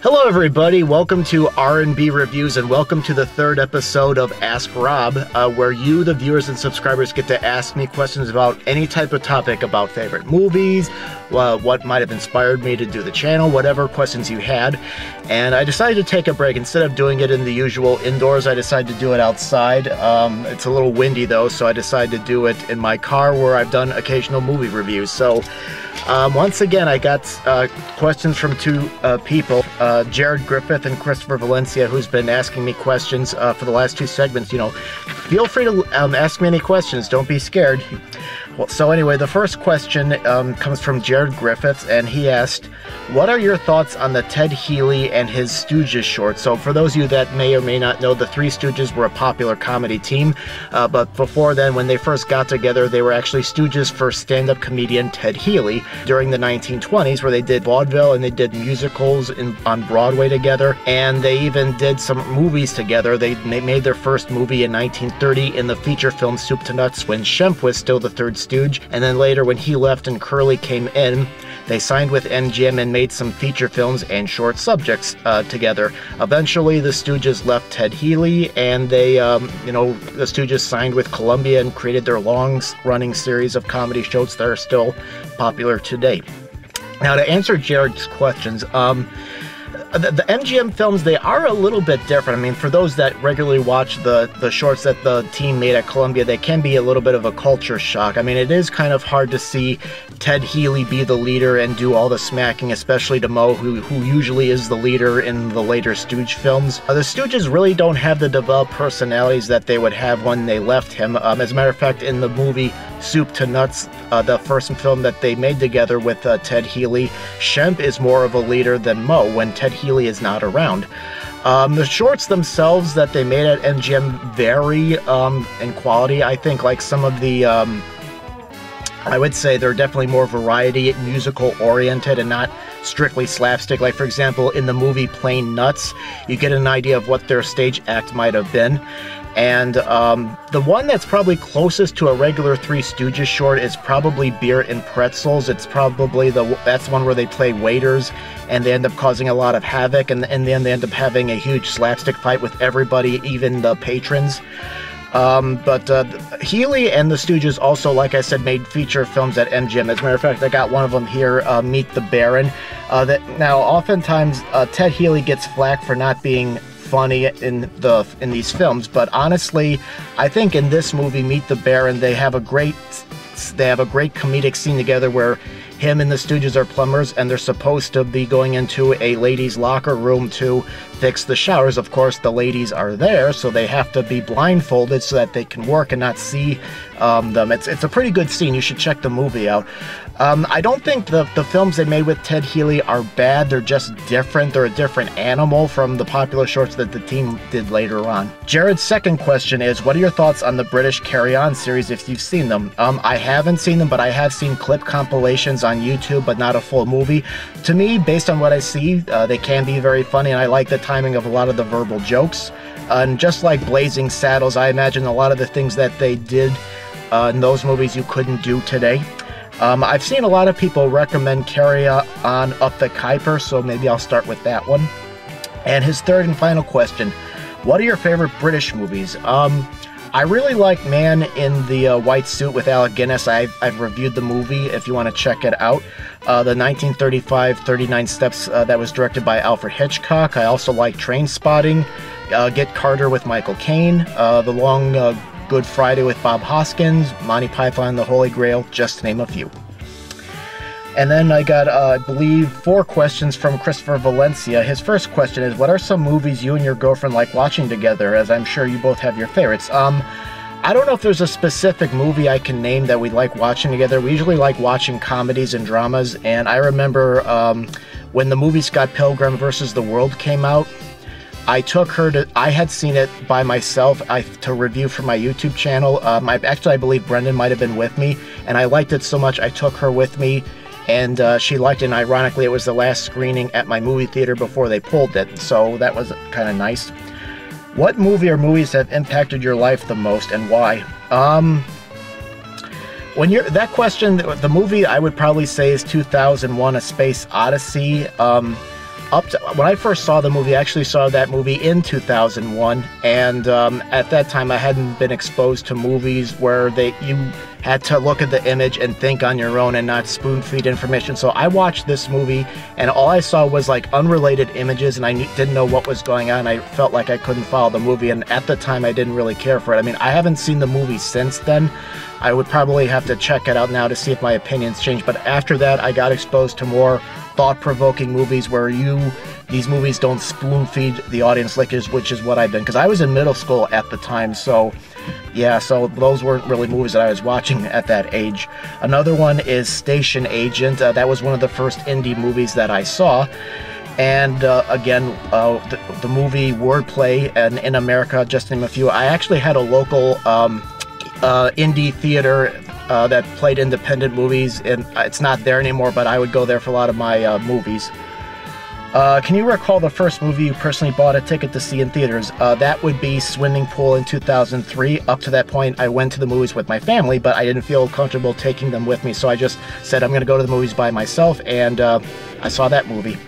Hello everybody, welcome to R&B Reviews and welcome to the third episode of Ask Rob, where you, the viewers and subscribers, get to ask me questions about any type of topic about favorite movies, what might have inspired me to do the channel, whatever questions you had. And I decided to take a break. Instead of doing it in the usual indoors, I decided to do it outside. It's a little windy though, so I decided to do it in my car where I've done occasional movie reviews. So once again, I got questions from two people, Jared Griffith and Christopher Valencia, who's been asking me questions for the last two segments. You know, feel free to ask me any questions. Don't be scared. Well, so anyway, the first question comes from Jared Griffith, and he asked, what are your thoughts on the Ted Healy and his Stooges shorts? So for those of you that may or may not know, the Three Stooges were a popular comedy team, but before then, when they first got together, they were actually Stooges for stand-up comedian Ted Healy during the 1920s, where they did vaudeville and they did musicals on Broadway together, and they even did some movies together. They made their first movie in 1930 in the feature film Soup to Nuts when Shemp was still the third Stooge, and then later when he left and Curly came in, they signed with MGM and made some feature films and short subjects together. Eventually, the Stooges left Ted Healy, and they, the Stooges signed with Columbia and created their long-running series of comedy shows that are still popular today. Now, to answer Jared's questions, the MGM films, they are a little bit different. I mean, for those that regularly watch the shorts that the team made at Columbia, they can be a little bit of a culture shock. I mean, it is kind of hard to see Ted Healy be the leader and do all the smacking, especially to Moe, who usually is the leader in the later Stooge films. The Stooges really don't have the developed personalities that they would have when they left him. As a matter of fact, in the movie Soup to Nuts, the first film that they made together with Ted Healy, Shemp is more of a leader than Moe when Ted Healy is not around. The shorts themselves that they made at MGM vary in quality. I think like some of the, I would say they're definitely more variety, musical oriented and not strictly slapstick. Like for example, in the movie Plain Nuts, you get an idea of what their stage act might have been. And the one that's probably closest to a regular Three Stooges short is probably Beer and Pretzels. It's probably that's one where they play waiters and they end up causing a lot of havoc, and then they end up having a huge slapstick fight with everybody, even the patrons. But Healy and the Stooges also, like I said, made feature films at MGM. As a matter of fact, I got one of them here, Meet the Baron. Now, oftentimes, Ted Healy gets flack for not being funny in these films, but honestly, I think in this movie, Meet the Baron, they have a great comedic scene together where him and the Stooges are plumbers, and they're supposed to be going into a ladies' locker room to fix the showers. Of course, the ladies are there, so they have to be blindfolded so that they can work and not see them. It's a pretty good scene. You should check the movie out. I don't think the films they made with Ted Healy are bad. They're just different. They're a different animal from the popular shorts that the team did later on. Jared's second question is, what are your thoughts on the British Carry On series if you've seen them? I haven't seen them, but I have seen clip compilations on YouTube, but not a full movie. To me, based on what I see, they can be very funny, and I like the timing of a lot of the verbal jokes. And just like Blazing Saddles, I imagine a lot of the things that they did in those movies you couldn't do today. I've seen a lot of people recommend Carry On Up the Kuiper, so maybe I'll start with that one. And his third and final question, what are your favorite British movies? I really like Man in the White Suit with Alec Guinness. I've reviewed the movie if you want to check it out. The 1935 39 Steps that was directed by Alfred Hitchcock. I also like Train Spotting, Get Carter with Michael Caine, The Long Good Friday with Bob Hoskins, Monty Python and the Holy Grail, just to name a few. And then I got, I believe, 4 questions from Christopher Valencia. His first question is, what are some movies you and your girlfriend like watching together, as I'm sure you both have your favorites? I don't know if there's a specific movie I can name that we like watching together. We usually like watching comedies and dramas, and I remember when the movie Scott Pilgrim vs. the World came out, I took her to, I had seen it by myself to review for my YouTube channel. I believe Brendan might have been with me, and I liked it so much I took her with me, and she liked it, and ironically it was the last screening at my movie theater before they pulled it, so that was kind of nice. What movie or movies have impacted your life the most, and why? That question, the movie I would probably say is 2001: A Space Odyssey. up to when I first saw the movie, I actually saw that movie in 2001, and at that time I hadn't been exposed to movies where you had to look at the image and think on your own and not spoon-feed information. So I watched this movie, and all I saw was like unrelated images, and I didn't know what was going on. I felt like I couldn't follow the movie, and at the time I didn't really care for it. I mean, I haven't seen the movie since then. I would probably have to check it out now to see if my opinions changed, but after that I got exposed to more thought-provoking movies where these movies don't spoon-feed the audience, which is what I've been, because I was in middle school at the time, so yeah, so those weren't really movies that I was watching at that age. Another one is Station Agent. That was one of the first indie movies that I saw. And again, the movie Wordplay and In America, just to name a few. I actually had a local indie theater that played independent movies, and it's not there anymore, but I would go there for a lot of my movies. Can you recall the first movie you personally bought a ticket to see in theaters? That would be Swimming Pool in 2003. Up to that point, I went to the movies with my family, but I didn't feel comfortable taking them with me, so I just said I'm going to go to the movies by myself, and I saw that movie.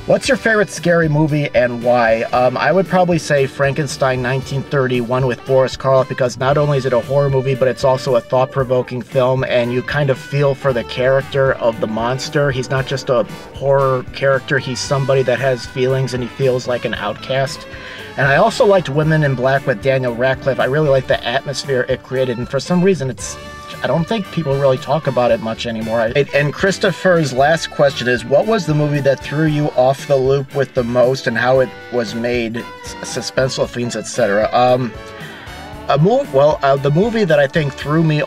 What's your favorite scary movie and why? I would probably say Frankenstein 1931 with Boris Karloff, because not only is it a horror movie, but it's also a thought-provoking film, and you kind of feel for the character of the monster. He's not just a horror character, he's somebody that has feelings, and he feels like an outcast. And I also liked Women in Black with Daniel Radcliffe. I really liked the atmosphere it created, and for some reason I don't think people really talk about it much anymore. And Christopher's last question is, what was the movie that threw you off the loop with the most, and how it was made, suspenseful scenes, etc.? The movie that I think threw me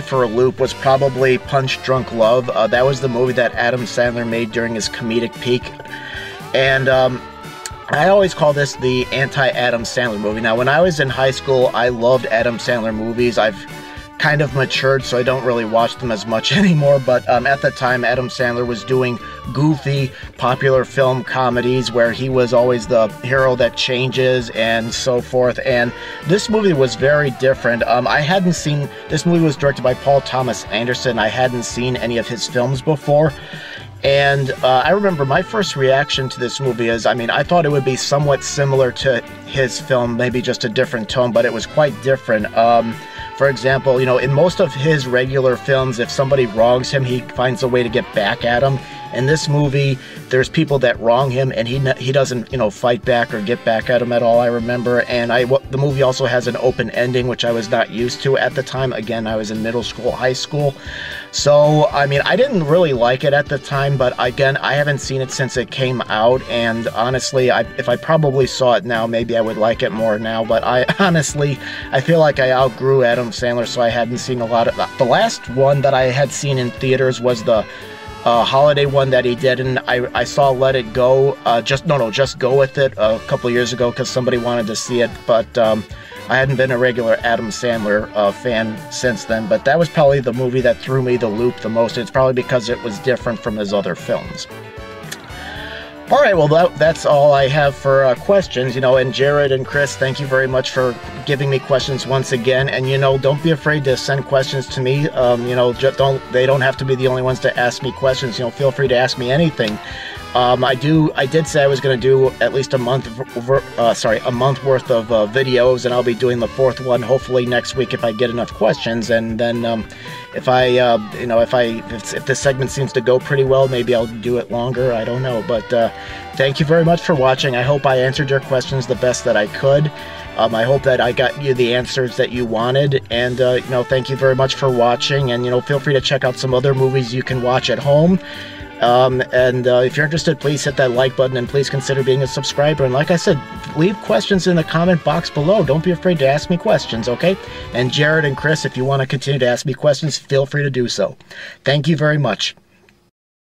for a loop was probably Punch Drunk Love. That was the movie that Adam Sandler made during his comedic peak, and I always call this the anti-Adam Sandler movie. Now, when I was in high school, I loved Adam Sandler movies. I've kind of matured, so I don't really watch them as much anymore, but at the time Adam Sandler was doing goofy popular film comedies where he was always the hero that changes and so forth, and this movie was very different. This movie was directed by Paul Thomas Anderson. I hadn't seen any of his films before, and I remember my first reaction to this movie is, I thought it would be somewhat similar to his film, maybe just a different tone, but it was quite different. For example, in most of his regular films, if somebody wrongs him, he finds a way to get back at him. In this movie, there's people that wrong him, and he doesn't, fight back or get back at him at all, I remember. And the movie also has an open ending, which I was not used to at the time. Again, I was in middle school, high school. So, I didn't really like it at the time, but again, I haven't seen it since it came out, and honestly, if I probably saw it now, maybe I would like it more now, but I feel like I outgrew Adam Sandler, so I hadn't seen a lot of that. The last one that I had seen in theaters was the holiday one that he did, and I saw Let It Go, Just Go With It a couple years ago because somebody wanted to see it, but I hadn't been a regular Adam Sandler fan since then, but that was probably the movie that threw me the loop the most. It's probably because it was different from his other films. All right, well, that's all I have for questions, and Jared and Chris, thank you very much for giving me questions once again, and, don't be afraid to send questions to me, they don't have to be the only ones to ask me questions, feel free to ask me anything. I did say I was going to do at least a month worth of videos, and I'll be doing the fourth one hopefully next week if I get enough questions. And then if this segment seems to go pretty well, maybe I'll do it longer. I don't know, but thank you very much for watching. I hope I answered your questions the best that I could. I hope that I got you the answers that you wanted, and thank you very much for watching. And feel free to check out some other movies you can watch at home. If you're interested, please hit that like button, and please consider being a subscriber. And like I said, leave questions in the comment box below. Don't be afraid to ask me questions, okay? And Jared and Chris, if you want to continue to ask me questions, feel free to do so. Thank you very much.